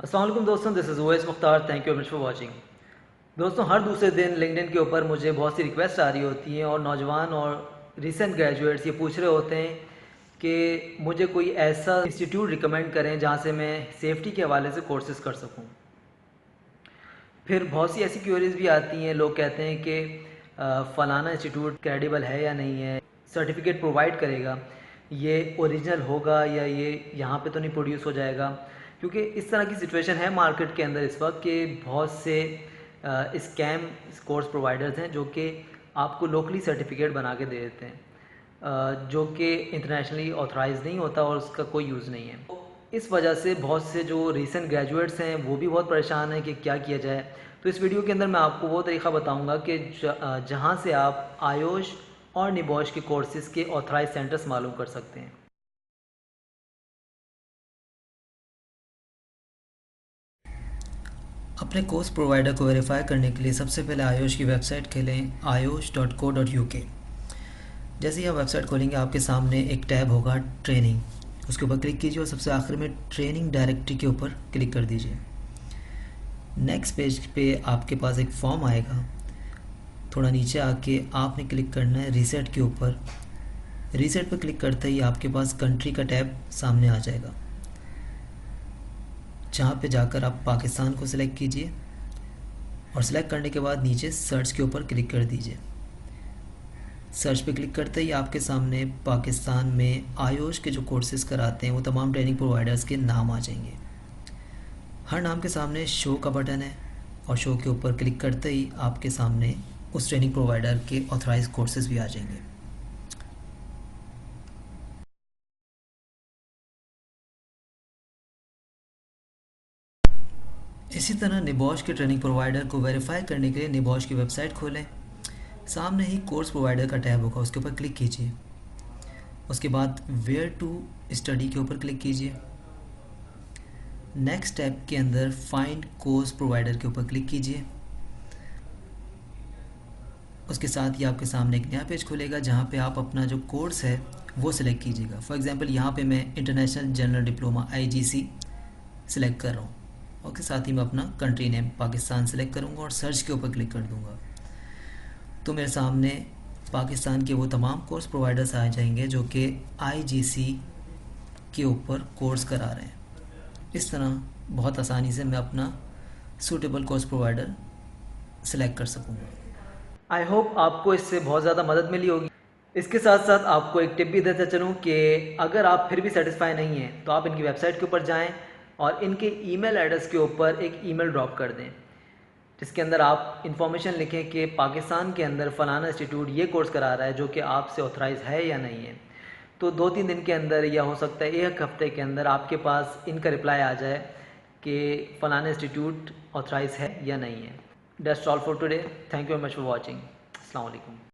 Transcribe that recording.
अस्सलाम वालेकुम दोस्तों, this is Owais Mukhtar. Thank you very much for watching. दोस्तों, हर दूसरे दिन लिंक्डइन के ऊपर मुझे बहुत सी रिक्वेस्ट आ रही होती हैं और नौजवान और रिसेंट ग्रेजुएट्स ये पूछ रहे होते हैं कि मुझे कोई ऐसा इंस्टीट्यूट रिकमेंड करें जहाँ से मैं सेफ्टी के हवाले से कोर्सेज़ कर सकूँ। फिर बहुत सी ऐसी क्वेरीज भी आती हैं, लोग कहते हैं कि फ़लाना इंस्टीट्यूट क्रेडिबल है या नहीं है, सर्टिफिकेट प्रोवाइड करेगा, ये ओरिजिनल होगा या ये यहाँ पे तो नहीं प्रोड्यूस हो जाएगा। क्योंकि इस तरह की सिचुएशन है मार्केट के अंदर इस वक्त कि बहुत से स्कैम कोर्स प्रोवाइडर्स हैं जो कि आपको लोकली सर्टिफिकेट बना के दे देते हैं, जो कि इंटरनेशनली ऑथराइज नहीं होता और उसका कोई यूज़ नहीं है। इस वजह से बहुत से जो रीसेंट ग्रेजुएट्स हैं वो भी बहुत परेशान हैं कि क्या किया जाए। तो इस वीडियो के अंदर मैं आपको वो तरीक़ा बताऊंगा कि जहाँ से आप आयोश और निबॉश के कोर्सेज़ के ऑथराइज सेंटर्स मालूम कर सकते हैं। अपने कोर्स प्रोवाइडर को वेरीफाई करने के लिए सबसे पहले आयोश की वेबसाइट खोलें ayush.co.uk। जैसे ही आप वेबसाइट खोलेंगे आपके सामने एक टैब होगा ट्रेनिंग, उसके ऊपर क्लिक कीजिए और सबसे आखिर में ट्रेनिंग डायरेक्टरी के ऊपर क्लिक कर दीजिए। नेक्स्ट पेज पे आपके पास एक फॉर्म आएगा। थोड़ा नीचे आके आपने क्लिक करना है रीसेट के ऊपर। रीसेट पर क्लिक करते ही आपके पास कंट्री का टैब सामने आ जाएगा, जहाँ पे जाकर आप पाकिस्तान को सिलेक्ट कीजिए और सिलेक्ट करने के बाद नीचे सर्च के ऊपर क्लिक कर दीजिए। सर्च पे क्लिक करते ही आपके सामने पाकिस्तान में आयोश के जो कोर्सेज़ कराते हैं वो तमाम ट्रेनिंग प्रोवाइडर्स के नाम आ जाएंगे। हर नाम के सामने शो का बटन है और शो के ऊपर क्लिक करते ही आपके सामने उस ट्रेनिंग प्रोवाइडर के ऑथराइज कोर्सेज़ भी आ जाएंगे। इसी तरह निबॉश के ट्रेनिंग प्रोवाइडर को वेरीफाई करने के लिए निबॉश की वेबसाइट खोलें। सामने ही कोर्स प्रोवाइडर का टैब होगा, उसके ऊपर क्लिक कीजिए। उसके बाद वेयर टू स्टडी के ऊपर क्लिक कीजिए। नेक्स्ट टैब के अंदर फाइंड कोर्स प्रोवाइडर के ऊपर क्लिक कीजिए। उसके साथ ही आपके सामने एक नया पेज खुलेगा जहाँ पे आप अपना जो कोर्स है वो सिलेक्ट कीजिएगा। फॉर एग्जांपल यहाँ पे मैं international general diploma IGC select कर रहा हूँ। उसके साथ ही मैं अपना कंट्री नेम पाकिस्तान सिलेक्ट करूँगा और सर्च के ऊपर क्लिक कर दूँगा। तो मेरे सामने पाकिस्तान के वो तमाम कोर्स प्रोवाइडर्स आ जाएंगे जो कि IGC के ऊपर कोर्स करा रहे हैं। इस तरह बहुत आसानी से मैं अपना सूटेबल कोर्स प्रोवाइडर सेलेक्ट कर सकूँगा। आई होप आपको इससे बहुत ज़्यादा मदद मिली होगी। इसके साथ साथ आपको एक टिप भी देता चलूँ कि अगर आप फिर भी सेटिस्फाई नहीं हैं तो आप इनकी वेबसाइट के ऊपर जाएं और इनके ईमेल एड्रेस के ऊपर एक ईमेल ड्रॉप कर दें, जिसके अंदर आप इन्फॉर्मेशन लिखें कि पाकिस्तान के अंदर फ़लाना इंस्टीट्यूट ये कोर्स करा रहा है जो कि आपसे ऑथराइज़ है या नहीं है। तो 2-3 दिन के अंदर या हो सकता है 1 हफ्ते के अंदर आपके पास इनका रिप्लाई आ जाए कि फ़लाना इंस्टीट्यूट ऑथराइज़ है या नहीं है। That's all for today. Thank you very much for watching. अस्सलाम वालेकुम।